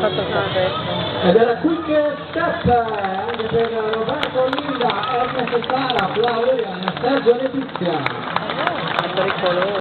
fatto il caffè. Ed era Quick Step anche per Roberto Linda, Ernest Sara, Claudia, Sergio Letizia. Pericoloso.